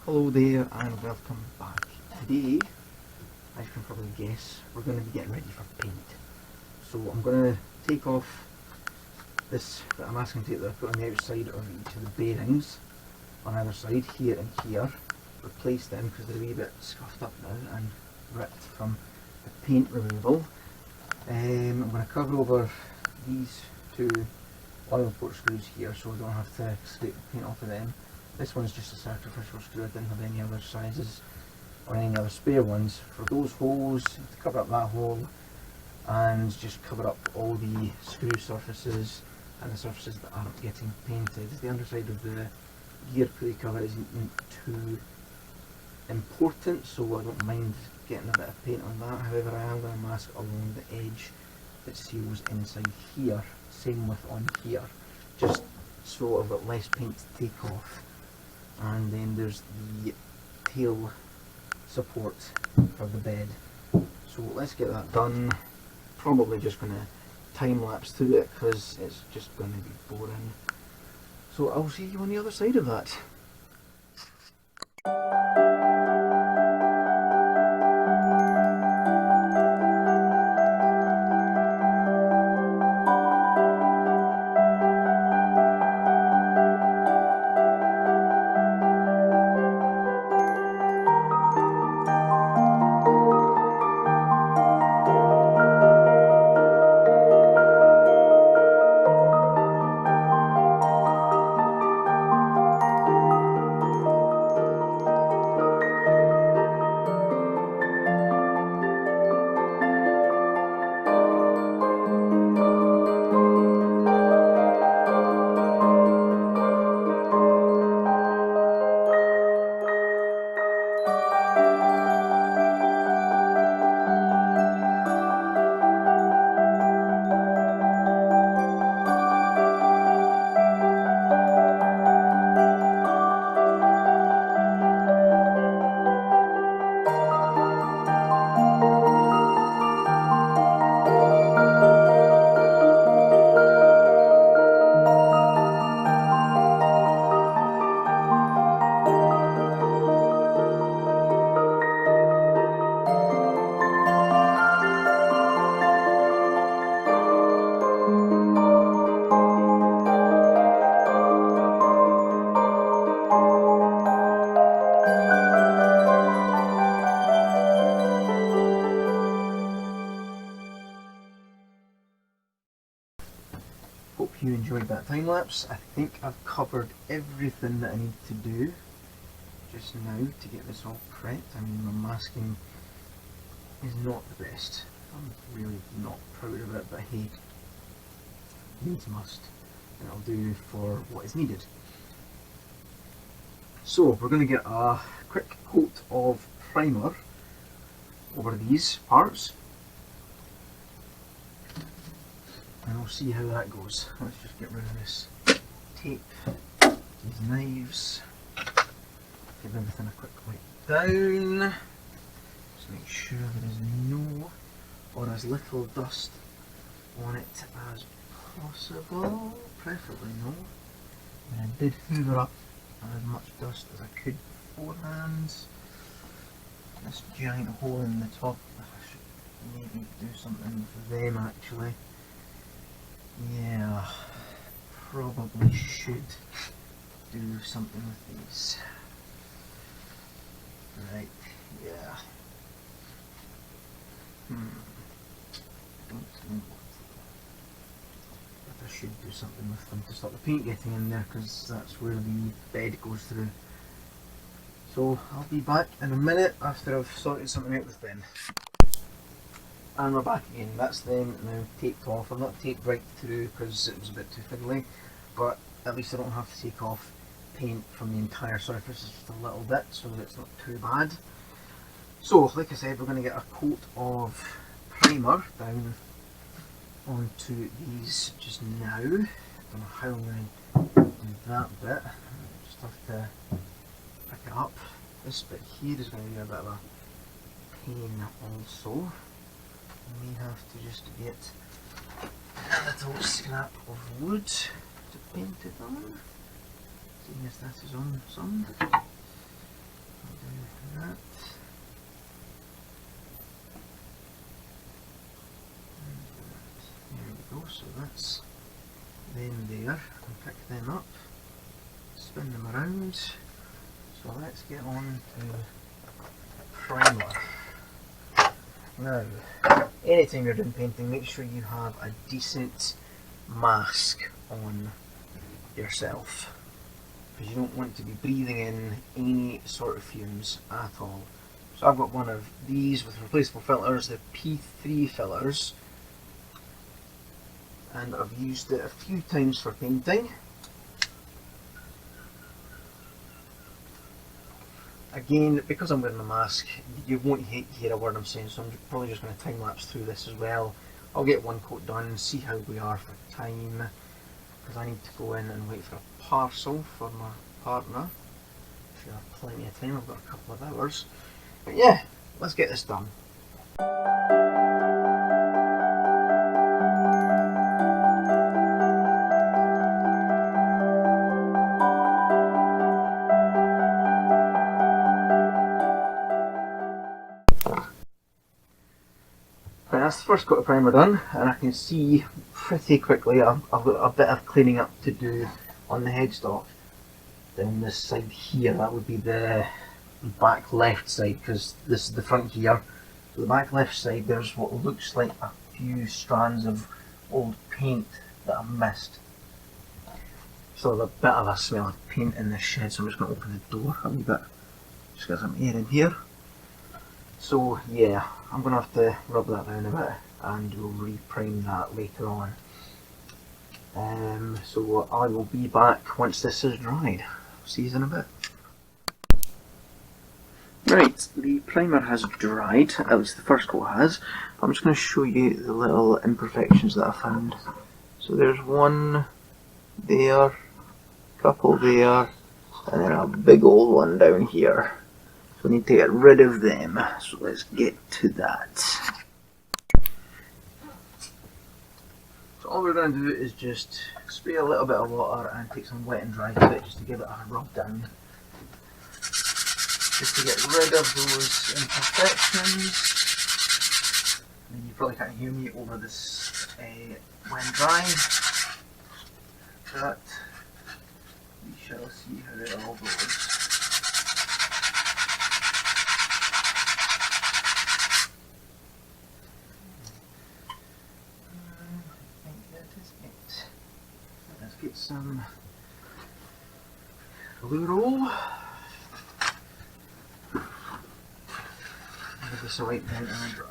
Hello there and welcome back. Today, as you can probably guess, we're going to be getting ready for paint. So I'm going to take off this that I'm asking to take that I put on the outside of each of the bearings on either side, here and here. Replace them because they're a wee bit scuffed up now and ripped from the paint removal. I'm going to cover over these two oil port screws here so I don't have to scrape the paint off of them. This one's just a sacrificial screw, I didn't have any other sizes or any other spare ones. For those holes, to cover up that hole and just cover up all the screw surfaces and the surfaces that aren't getting painted. The underside of the gear pulley cover isn't too important, so I don't mind getting a bit of paint on that. However, I am going to mask along the edge that seals inside here. Same with on here, just so I've got less paint to take off. And then there's the tail support for the bed. So let's get that done. Probably just going to time lapse through it because it's just going to be boring. So I'll see you on the other side of that. Hope you enjoyed that time lapse. I think I've covered everything that I need to do just now to get this all prepped. I mean, my masking is not the best. I'm really not proud of it, but hey, needs must, and it'll do for what is needed. So we're going to get a quick coat of primer over these parts. And we'll see how that goes. Let's just get rid of this tape, these knives, give everything a quick wipe down, just make sure there is no or as little dust on it as possible, preferably no. And I did hoover up as much dust as I could beforehand. This giant hole in the top, I should maybe do something with them actually. Yeah, probably should do something with these. Right, yeah. Don't know what. But I should do something with them to stop the paint getting in there because that's where the bed goes through. So I'll be back in a minute after I've sorted something out with them. And we're back again. That's them now taped off. I've not taped right through because it was a bit too fiddly, but at least I don't have to take off paint from the entire surface, just a little bit, so it's not too bad. So, like I said, we're going to get a coat of primer down onto these just now. I don't know how I'm going to do that bit. I just have to pick it up. This bit here is going to be a bit of a pain also. I may have to just get a little scrap of wood to paint it on, seeing as that is on some. that. There we go, so that's them there, and pick them up, spin them around. So let's get on to primer. Now, anytime you're doing painting, make sure you have a decent mask on yourself, because you don't want to be breathing in any sort of fumes at all. So I've got one of these with replaceable filters, the P3 fillers, and I've used it a few times for painting. Again, because I'm wearing a mask, you won't hear a word I'm saying, so I'm probably just going to time lapse through this as well. I'll get one coat done, see how we are for time, because I need to go in and wait for a parcel for my partner. If you have plenty of time, I've got a couple of hours. But yeah, let's get this done. Right, that's the first coat of primer done, and I can see pretty quickly I've got a bit of cleaning up to do on the headstock. Down this side here, that would be the back left side, because this is the front here. So the back left side, there's what looks like a few strands of old paint that I've missed. So there's a bit of a smell of paint in this shed, so I'm just going to open the door a wee bit, just get some air in here. So yeah, I'm going to have to rub that down a bit, and we'll reprime that later on. So I will be back once this is dried. See you in a bit. Right, the primer has dried, at least the first coat has. I'm just going to show you the little imperfections that I found. So there's one there, couple there, and then a big old one down here. So we need to get rid of them, so let's get to that. So all we're going to do is just spray a little bit of water and take some wet and dry to it just to give it a rub down. Just to get rid of those imperfections. And you probably can't hear me over this when dry, but we shall see how it all goes. Let's get some glue roll. Give this a wipe down and dry.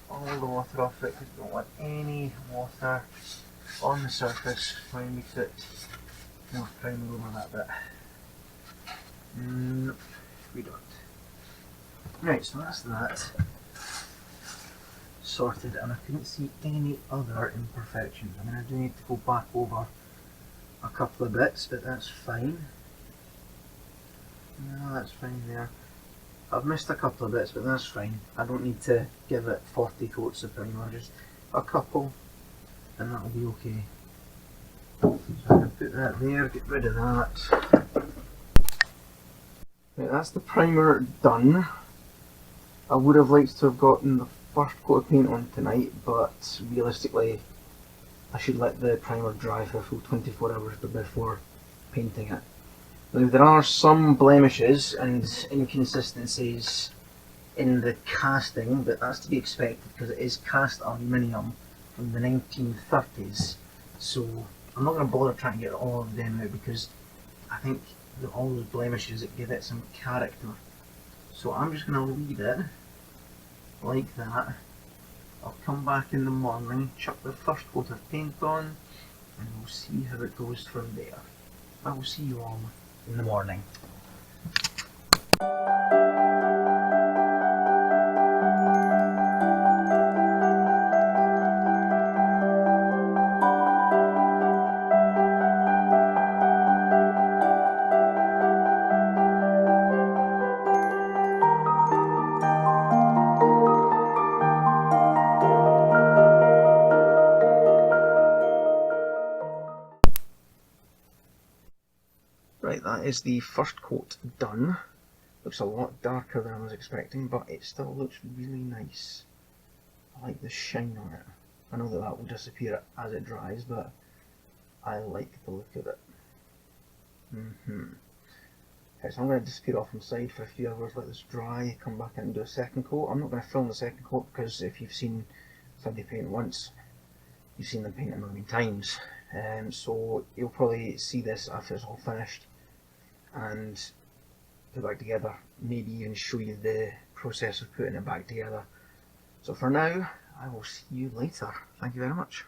All the water off it, because we don't want any water on the surface when we put more primer over that bit. Nope, we don't. Right, so that's that sorted, and I couldn't see any other imperfections. I mean, I do need to go back over a couple of bits, but that's fine. No, that's fine there. I've missed a couple of bits, but that's fine. I don't need to give it 40 coats of primer, just a couple, and that'll be okay. So I'm going to put that there, get rid of that. Right, that's the primer done. I would have liked to have gotten the first coat of paint on tonight, but realistically I should let the primer dry for a full 24 hours before painting it. Now there are some blemishes and inconsistencies in the casting, but that's to be expected because it is cast aluminium from the 1930s, so I'm not going to bother trying to get all of them out because I think that all those blemishes that give it some character. So I'm just going to leave it like that. I'll come back in the morning, chuck the first coat of paint on, and we'll see how it goes from there. I will see you all in the morning. Right, that is the first coat done. Looks a lot darker than I was expecting, but it still looks really nice. I like the shine on it. I know that that will disappear as it dries, but I like the look of it. Okay, so I'm going to disappear off inside for a few hours, let this dry, come back in and do a second coat. I'm not going to film the second coat because if you've seen somebody paint once, you've seen them paint a million times. So you'll probably see this after it's all finished and put it back together, maybe even show you the process of putting it back together. So for now, I will see you later. Thank you very much.